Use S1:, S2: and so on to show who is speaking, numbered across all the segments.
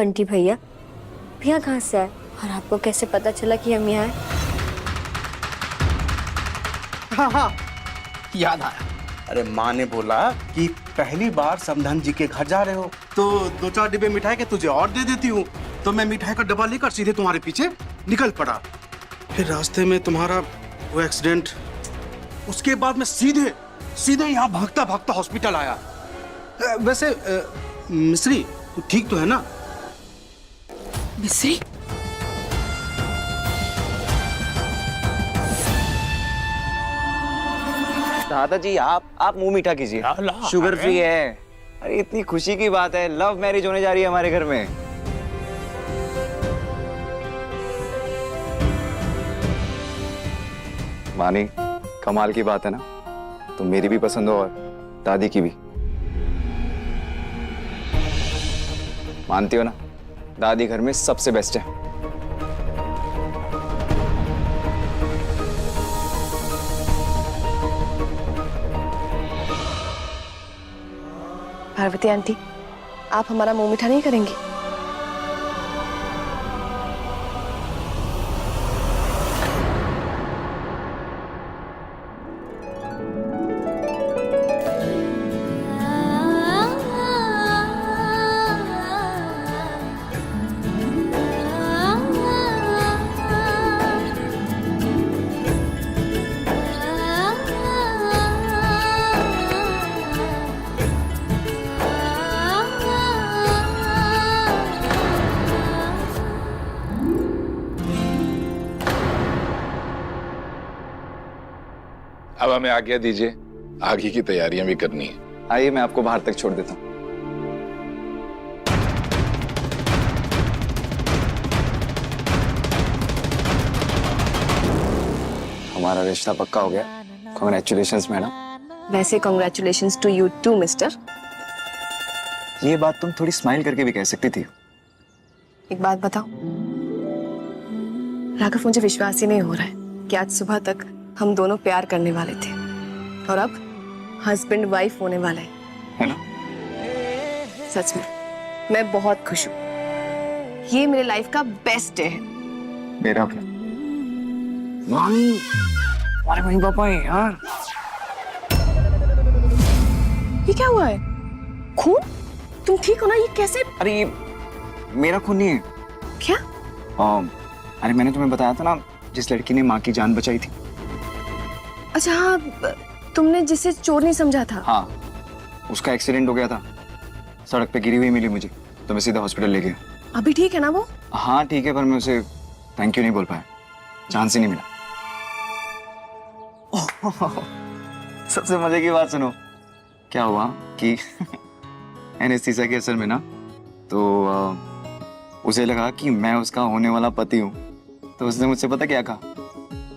S1: बंटी भैया, भैया कहाँ से आए और आपको कैसे पता चला कि हम यहाँ हैं?
S2: हाँ, याद आया। अरे माँ ने बोला कि पहली बार समधन जी के घर जा रहे हो तो 2-4 डिब्बे मिठाई के तुझे और दे देती हूँ। तो मैं मिठाई का डब्बा लेकर सीधे तुम्हारे पीछे निकल पड़ा। फिर रास्ते में तुम्हारा वो एक्सीडेंट, उसके बाद मैं सीधे यहाँ भागता भागता हॉस्पिटल आया। वैसे मिश्री तू ठीक तो है ना?
S3: मिश्री?
S4: दादाजी आप मुंह मीठा कीजिए, शुगर फ्री है। अरे इतनी खुशी की बात है, लव मैरिज होने जा रही है हमारे घर में। मानी, कमाल की बात है ना, तो मेरी भी पसंद हो और दादी की भी। मानती हो ना, दादी घर में सबसे बेस्ट है।
S3: पार्वती आंटी, आप हमारा मुंह मीठा नहीं करेंगी?
S5: अब हमें आज्ञा दीजिए, आगे की तैयारियां भी करनी है।
S4: आइए, मैं आपको बाहर तक छोड़ देता हूँ। हमारा रिश्ता पक्का हो गया। Congratulations madam.
S3: वैसे congratulations to you too mister.
S4: ये बात तुम थोड़ी स्माइल करके भी कह सकती थी।
S3: एक बात बताओ राघव, मुझे विश्वास ही नहीं हो रहा है कि आज सुबह तक हम दोनों प्यार करने वाले थे और अब हस्बैंड वाइफ होने वाले हैं,
S4: है ना?
S3: सच में मैं बहुत खुश हूँ। ये मेरे लाइफ का बेस्ट डे है।
S4: मेरा भी। हमारे वहीं पापा है यार।
S3: ये क्या हुआ है? खून? तुम ठीक हो ना? ये कैसे?
S4: अरे ये मेरा खून नहीं है।
S3: क्या?
S4: अरे मैंने तुम्हें बताया था ना, जिस लड़की ने माँ की जान बचाई थी।
S3: अच्छा हाँ, तुमने जिसे चोर नहीं समझा था।
S4: हाँ, उसका एक्सीडेंट हो गया था, सड़क पे गिरी हुई मिली मुझे, तो मैं सीधा हॉस्पिटल ले गया।
S3: अभी ठीक है ना वो?
S4: हाँ ठीक है, पर मैं उसे थैंक यू नहीं बोल पाया, चांस ही नहीं मिला। सबसे मजे की बात सुनो, क्या हुआ कि एनेस्थीसिया के असर में ना, तो उसे लगा कि मैं उसका होने वाला पति हूँ, तो उसने मुझसे पता क्या कहा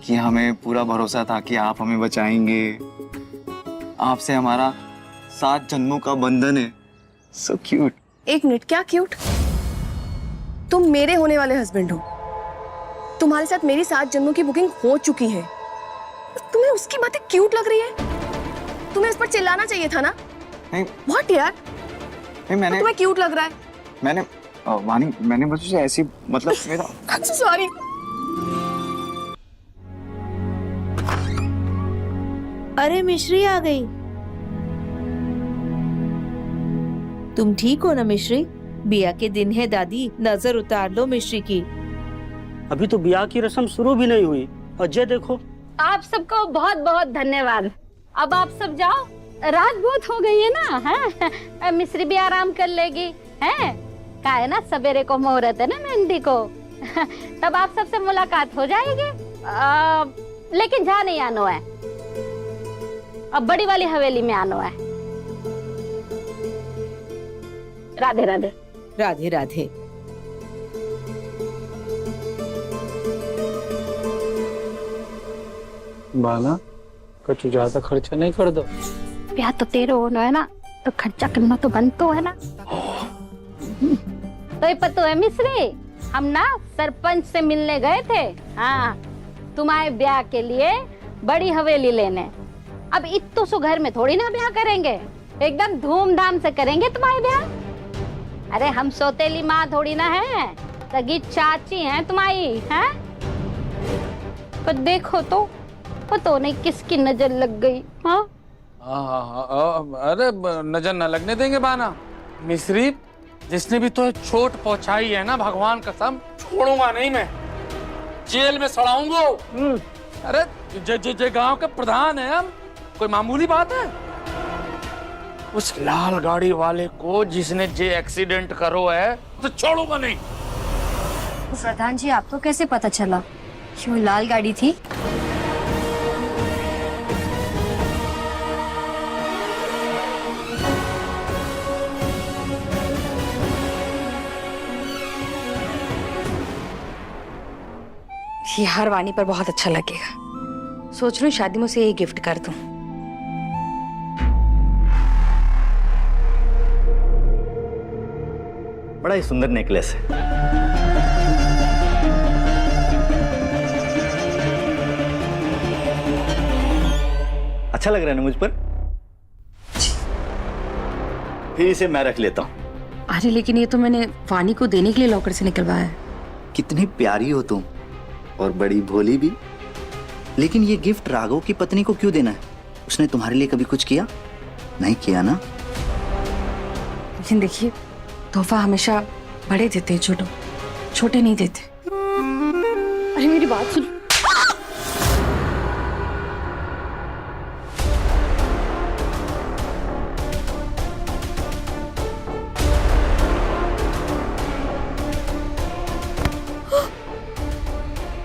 S4: कि हमें पूरा भरोसा था कि आप हमें बचाएंगे, आपसे हमारा 7 जन्मों का बंधन है। So cute.
S3: एक मिनट, क्या क्यूट? तुम मेरे होने वाले हस्बैंड हो, तुम्हारे साथ मेरी 7 जन्मों की बुकिंग हो चुकी है, तुम्हें उसकी बातें क्यूट लग रही है? तुम्हें इस पर चिल्लाना चाहिए था ना?
S4: नहीं
S3: व्हाट यार,
S4: नहीं, मैंने
S3: तुम्हें क्यूट लग रहा है?
S4: मैंने वानी, मैंने बस उसे ऐसी, मतलब मेरा
S3: सॉरी।
S6: अरे मिश्री आ गई। तुम ठीक हो ना मिश्री? बिया के दिन है दादी, नजर उतार लो मिश्री की।
S7: अभी तो ब्याह की रस्म शुरू भी नहीं हुई और ये देखो।
S8: आप सबको बहुत बहुत धन्यवाद। अब आप सब जाओ, रात बहुत हो गई है ना, है? मिश्री भी आराम कर लेगी, है? का है ना, सवेरे को मुहूर्त है ना मेहंदी को। तब आप सबसे मुलाकात हो जाएगी। लेकिन जहाँ नहीं आना है, अब बड़ी वाली हवेली में आना है। राधे राधे।
S6: राधे राधे।
S7: बाला, कुछ ज्यादा खर्चा नहीं कर दो।
S8: ब्याह तो तेरे होना है ना, तो खर्चा करना तो बनता है ना। तो ये पता है मिश्री, हम ना सरपंच से मिलने गए थे। हाँ, तुम्हारे ब्याह के लिए बड़ी हवेली लेने। अब इत्तो सो घर में थोड़ी ना ब्याह करेंगे, एकदम धूमधाम से करेंगे तुम्हारे ब्याह। अरे हम सौतेली माँ थोड़ी ना है, सगी चाची हैं तुम्हारी, हैं? पर देखो तो पता नहीं किसकी नजर लग गई। हाँ
S9: अरे नजर न लगने देंगे बाना। मिस्री, जिसने भी तो चोट पहुंचाई है ना, भगवान कसम छोड़ूंगा नहीं मैं, जेल में सड़ाऊंगा। अरे जे गांव के प्रधान है हम, कोई मामूली बात है? उस लाल गाड़ी वाले को जिसने जे एक्सीडेंट करो है तो छोड़ूंगा नहीं।
S1: प्रधान जी, आपको कैसे पता चला कि वो लाल गाड़ी थी?
S3: ये हार वाणी पर बहुत अच्छा लगेगा। सोच रही हूँ शादी में उसे ये गिफ्ट कर दूं।
S10: बड़ा ही सुंदर नेकलेस है। अच्छा लग रहा है ना मुझ पर? फिर इसे मैं रख लेता हूँ।
S3: अरे लेकिन ये तो मैंने वाणी को देने के लिए लॉकर से निकलवाया है।
S10: कितनी प्यारी हो तुम, और बड़ी भोली भी। लेकिन ये गिफ्ट राघव की पत्नी को क्यों देना है? उसने तुम्हारे लिए कभी कुछ किया? नहीं किया ना?
S3: लेकिन देखिए, तोहफा हमेशा बड़े देते हैं, छोटे नहीं देते। अरे मेरी बात सुन।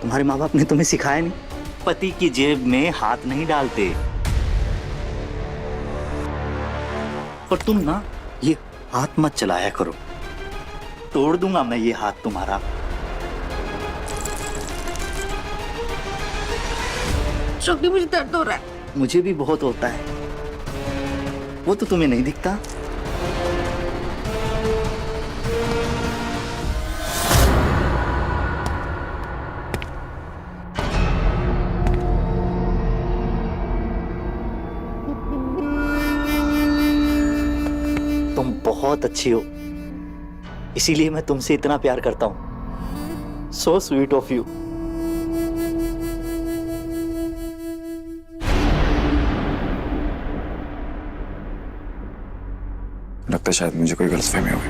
S10: तुम्हारे माँ बाप ने तुम्हें सिखाया नहीं? पति की जेब में हाथ नहीं डालते। और तुम ना ये हाथ मत चलाया करो, तोड़ दूंगा मैं ये हाथ तुम्हारा।
S3: शक्ति, मुझे दर्द हो रहा है।
S10: मुझे भी बहुत होता है, वो तो तुम्हें नहीं दिखता। तुम बहुत अच्छी हो, इसीलिए मैं तुमसे इतना प्यार करता हूं। So sweet of you.
S4: लगता है शायद मुझे कोई गलतफहमी हो गई।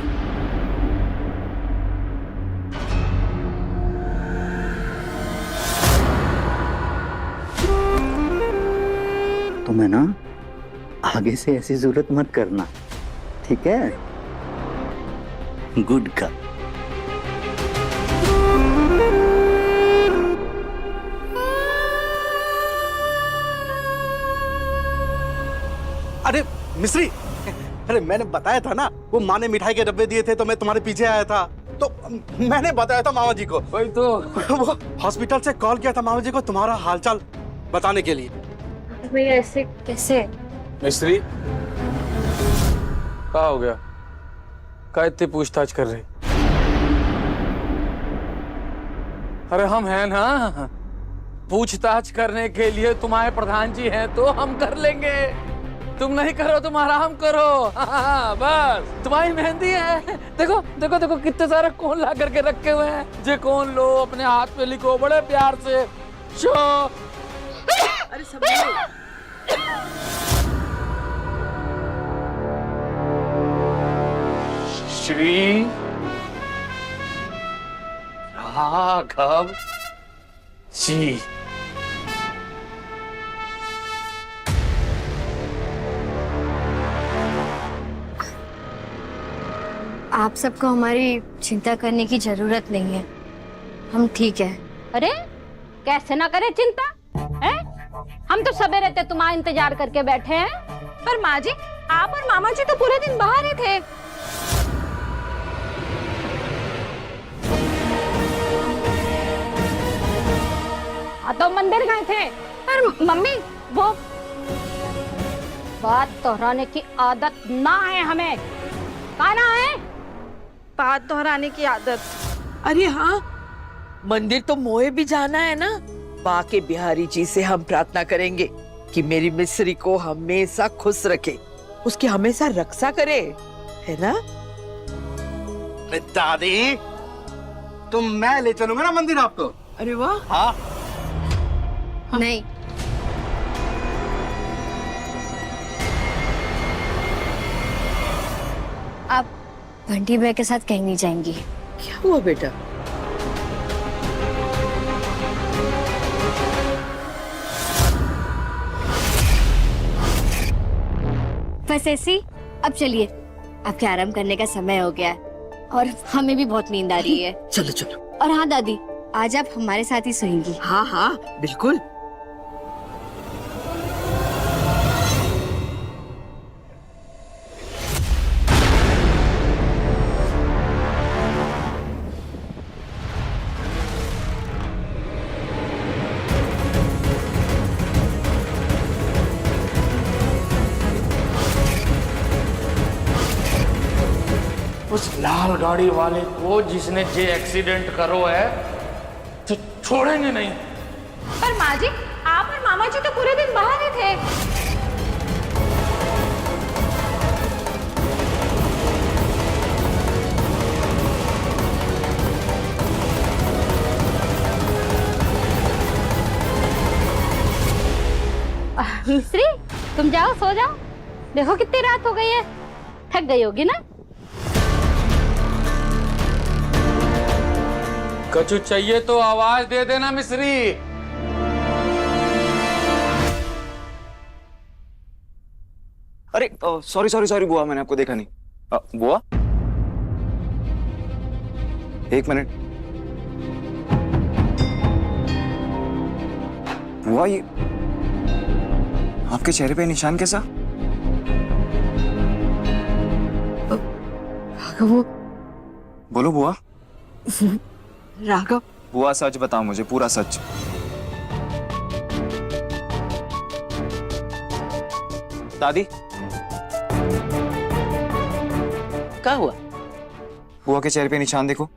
S10: तुम्हें ना आगे से ऐसी जरूरत मत करना, ठीक है? गुड का।
S2: अरे मिश्री, अरे मैंने बताया था ना, वो माँ ने मिठाई के डब्बे दिए थे तो मैं तुम्हारे पीछे आया था। तो मैंने बताया था मामा जी को,
S9: वही तो
S2: वो हॉस्पिटल से कॉल किया था मामा जी को तुम्हारा हालचाल बताने के लिए।
S1: भैया ऐसे कैसे?
S9: मिस्त्री, क्या हो गया? क्या इतनी पूछताछ कर रही? अरे हम हैं ना, पूछताछ करने के लिए तुम्हारे प्रधान जी हैं तो हम कर लेंगे। तुम नहीं करो, तुम आराम करो। बस तुम्हारी मेहंदी है, देखो देखो देखो कितने सारे कोन ला करके रखे हुए हैं। जे कोन लो, अपने हाथ पे लिखो बड़े प्यार से। शो
S3: अरे सब
S9: श्री राघव जी।
S1: आप सबको हमारी चिंता करने की जरूरत नहीं है, हम ठीक है।
S8: अरे कैसे ना करे चिंता है? हम तो सवेरे से तुम्हारा इंतजार करके बैठे हैं।
S3: पर माँ जी, आप और मामा जी तो पूरे दिन बाहर ही थे।
S8: तो मंदिर गए थे।
S3: पर मम्मी, वो
S8: बात दोहराने की आदत ना है हमें। कहा ना है?
S3: बात दोहराने की आदत।
S11: अरे हाँ, मंदिर तो मोए भी जाना है ना। बाके बिहारी जी से हम प्रार्थना करेंगे कि मेरी मिस्री को हमेशा खुश रखे, उसकी हमेशा रक्षा करे, है ना?
S2: अरे दादी, तो मैं ले चलूंगा ना मंदिर आपको।
S11: अरे वाह,
S2: हाँ
S1: नहीं, आप बंटी भैया के साथ कहीं नहीं जाएंगी।
S11: क्या हुआ बेटा?
S1: बस ऐसी, अब चलिए, आपके आराम करने का समय हो गया है और हमें भी बहुत नींद आ रही है।
S11: चलो चलो।
S1: और हाँ दादी, आज आप हमारे साथ ही सोएंगी।
S11: हाँ हाँ बिल्कुल।
S9: उस लाल गाड़ी वाले को जिसने जे एक्सीडेंट करो है तो छोड़ेंगे नहीं।
S8: पर माँ जी, आप और मामा जी तो पूरे दिन बाहर ही थे। मिस्री, तुम जाओ सो जाओ, देखो कितनी रात हो गई है, थक गई होगी ना।
S9: कछु चाहिए तो आवाज दे देना मिस्री।
S4: अरे सॉरी सॉरी सॉरी बुआ, मैंने आपको देखा नहीं। बुआ, एक मिनट। बुआ, ये आपके चेहरे पे निशान कैसा?
S1: वो
S4: बोलो बुआ।
S11: राघव,
S4: बुआ सच बताओ मुझे, पूरा सच। दादी,
S11: क्या हुआ?
S4: बुआ के चेहरे पे निशान देखो,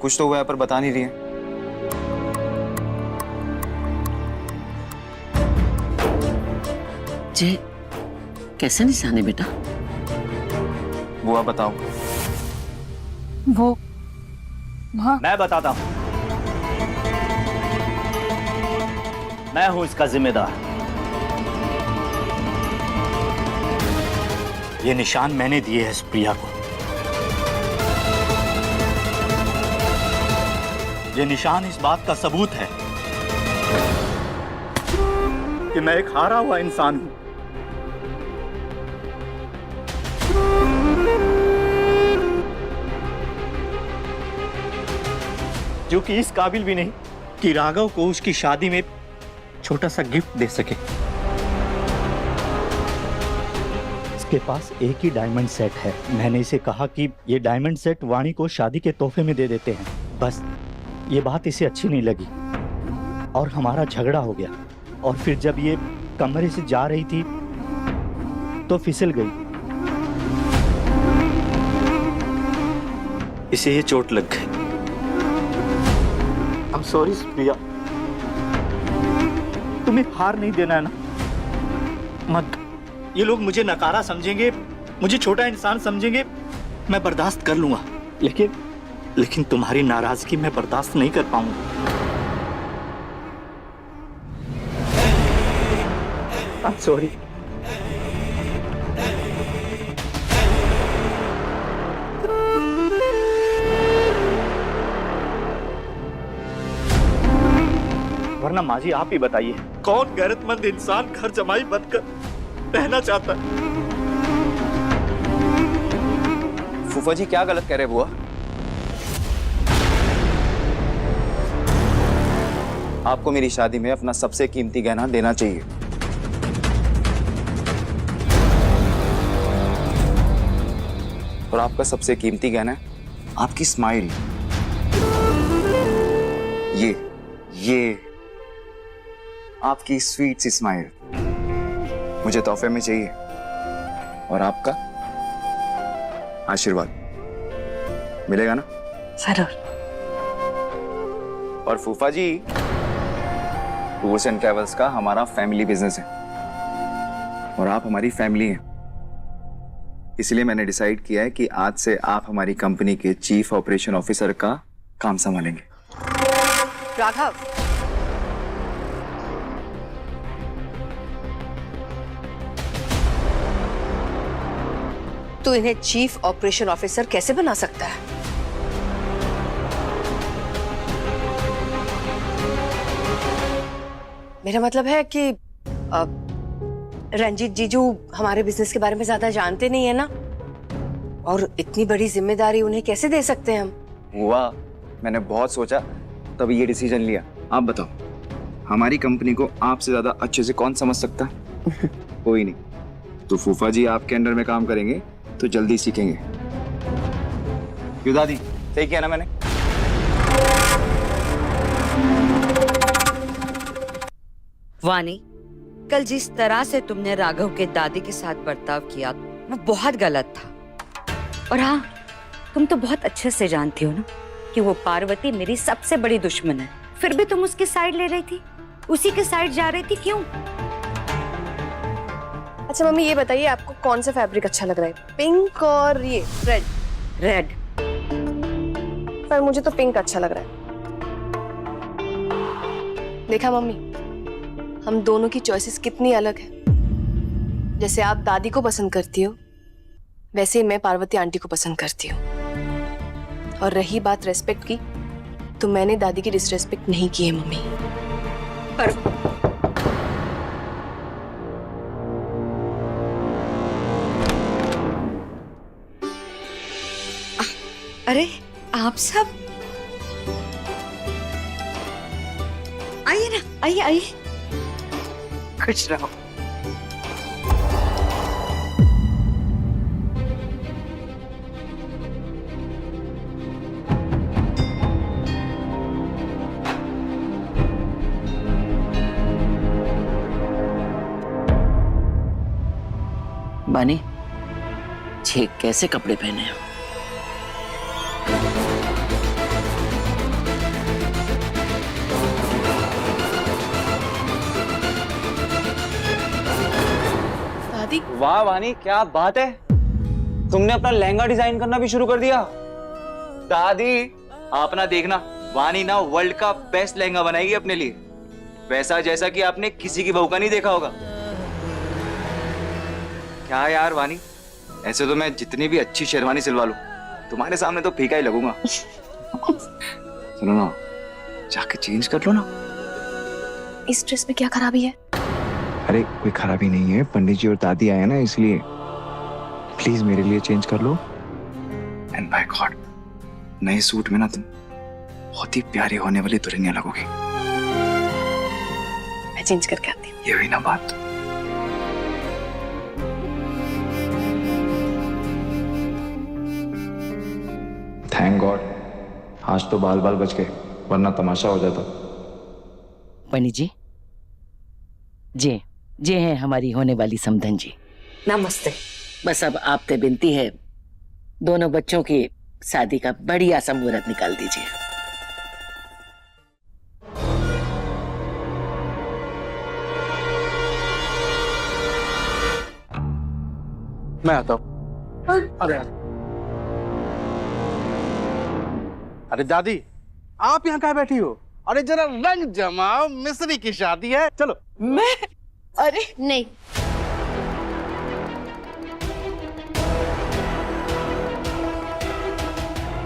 S4: कुछ तो हुआ है पर बता नहीं रही है।
S11: जे कैसे निशान है बेटा?
S4: बुआ बताओ।
S11: वो
S10: मैं बताता हूं, मैं हूं इसका जिम्मेदार। ये निशान मैंने दिए हैं प्रिया को। ये निशान इस बात का सबूत है कि मैं एक हारा हुआ इंसान हूं, जो कि इस काबिल भी नहीं कि राघव को उसकी शादी में छोटा सा गिफ्ट दे सके। इसके पास एक ही डायमंड सेट है। मैंने इसे कहा कि ये डायमंड सेट वाणी को शादी के तोहफे में दे देते हैं। बस ये बात इसे अच्छी नहीं लगी और हमारा झगड़ा हो गया। और फिर जब ये कमरे से जा रही थी तो फिसल गई। इसे ये चोट लग गई। I'm sorry प्रिया, तुम्हें हार नहीं देना है ना? मत। ये लोग मुझे नकारा समझेंगे, मुझे छोटा इंसान समझेंगे, मैं बर्दाश्त कर लूंगा, लेकिन तुम्हारी नाराजगी मैं बर्दाश्त नहीं कर पाऊंगा। I'm sorry। वरना माँ जी आप ही बताइए, कौन गैरतमंद इंसान घर जमाई बनकर रहना चाहता है?
S4: फूफा जी क्या गलत कह रहे बुआ? आपको मेरी शादी में अपना सबसे कीमती गहना देना चाहिए। और आपका सबसे कीमती गहना है आपकी स्माइल। ये आपकी स्वीट सी स्माइल मुझे तोहफे में चाहिए, और आपका आशीर्वाद मिलेगा ना?
S11: जरूर।
S4: और फूफा जी, टूर्स एंड ट्रेवल्स का हमारा फैमिली बिजनेस है और आप हमारी फैमिली हैं, इसलिए मैंने डिसाइड किया है कि आज से आप हमारी कंपनी के चीफ ऑपरेशन ऑफिसर का काम संभालेंगे।
S3: राघव, तू इन्हें चीफ ऑपरेशन ऑफिसर कैसे बना सकता है? मेरा मतलब है कि रंजीत जीजू हमारे बिजनेस के बारे में ज्यादा जानते नहीं है ना, और इतनी बड़ी जिम्मेदारी उन्हें कैसे दे सकते हैं हम?
S4: हुआ, मैंने बहुत सोचा तभी ये डिसीजन लिया। आप बताओ, हमारी कंपनी को आपसे ज्यादा अच्छे से कौन समझ सकता है? कोई नहीं। तो फूफा जी आपके अंडर में काम करेंगे तो जल्दी सीखेंगे। क्यों दादी, सही किया ना मैंने?
S12: वानी, कल जिस तरह से तुमने राघव के दादी के साथ बर्ताव किया वो बहुत गलत था। और हाँ, तुम तो बहुत अच्छे से जानती हो ना कि वो पार्वती मेरी सबसे बड़ी दुश्मन है, फिर भी तुम उसकी साइड ले रही थी, उसी के साइड जा रही थी, क्यों?
S3: अच्छा मम्मी, ये बताइए आपको कौन सा फैब्रिक अच्छा लग रहा है, पिंक और ये रेड?
S12: रेड।
S3: पर मुझे तो पिंक अच्छा लग रहा है। देखा मम्मी, हम दोनों की चॉइसेस कितनी अलग है। जैसे आप दादी को पसंद करती हो, वैसे ही मैं पार्वती आंटी को पसंद करती हूँ। और रही बात रेस्पेक्ट की, तो मैंने दादी की डिसरेस्पेक्ट नहीं की है मम्मी। पर
S12: अरे आप सब आइए ना, आइए आइए, खुश रहो।
S11: बानी, ये कैसे कपड़े पहने हैं?
S3: दादी,
S4: वाह वानी, क्या बात है, तुमने अपना लहंगा डिजाइन करना भी शुरू कर दिया। दादी आप ना देखना, वानी ना वर्ल्ड का बेस्ट लहंगा बनाएगी अपने लिए, वैसा जैसा कि आपने किसी की बहू का नहीं देखा होगा। क्या यार वानी, ऐसे तो मैं जितनी भी अच्छी शेरवानी सिलवा लूं, तुम्हारे सामने तो फीका ही लगूंगा। सुनो ना, जाके चेंज कर लो ना।
S3: इस ड्रेस में क्या खराबी है?
S4: अरे कोई खराबी नहीं है, पंडित जी और दादी आए ना इसलिए। प्लीज मेरे लिए चेंज कर लो। एंड बाय गॉड, नए सूट में ना तुम बहुत ही प्यारी होने वाली दुल्हनिया लगोगी।
S3: मैं चेंज करके आती हूँ।
S4: ये हुई ना बात। थैंक गॉड, आज तो बाल बाल बच गए, वरना तमाशा हो जाता।
S11: बनी जी, जे हैं हमारी होने वाली समधन जी।
S12: नमस्ते।
S11: बस अब आपसे विनती है, दोनों बच्चों की शादी का बढ़िया सा मुहूर्त निकाल दीजिए।
S2: मैं आता हूँ। अरे दादी, आप यहाँ कहाँ बैठी हो? अरे जरा रंग जमाओ, मिस्री की शादी है, चलो।
S12: मैं? अरे
S1: नहीं,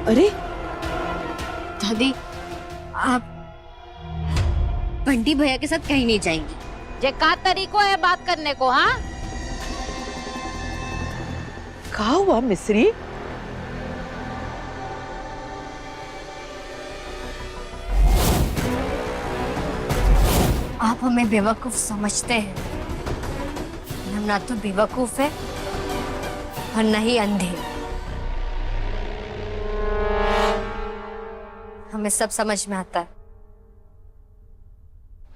S3: अरे
S1: दादी आप बंटी भैया के साथ कहीं नहीं जाएंगी।
S8: जे का तरीको है बात करने को? हाँ,
S11: कहा हुआ मिस्री?
S1: आप हमें बेवकूफ समझते हैं, हम ना तो बेवकूफ है और न ही अंधे। हमें सब समझ में आता है।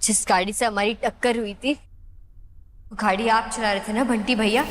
S1: जिस गाड़ी से हमारी टक्कर हुई थी, वो गाड़ी आप चला रहे थे ना बंटी भैया?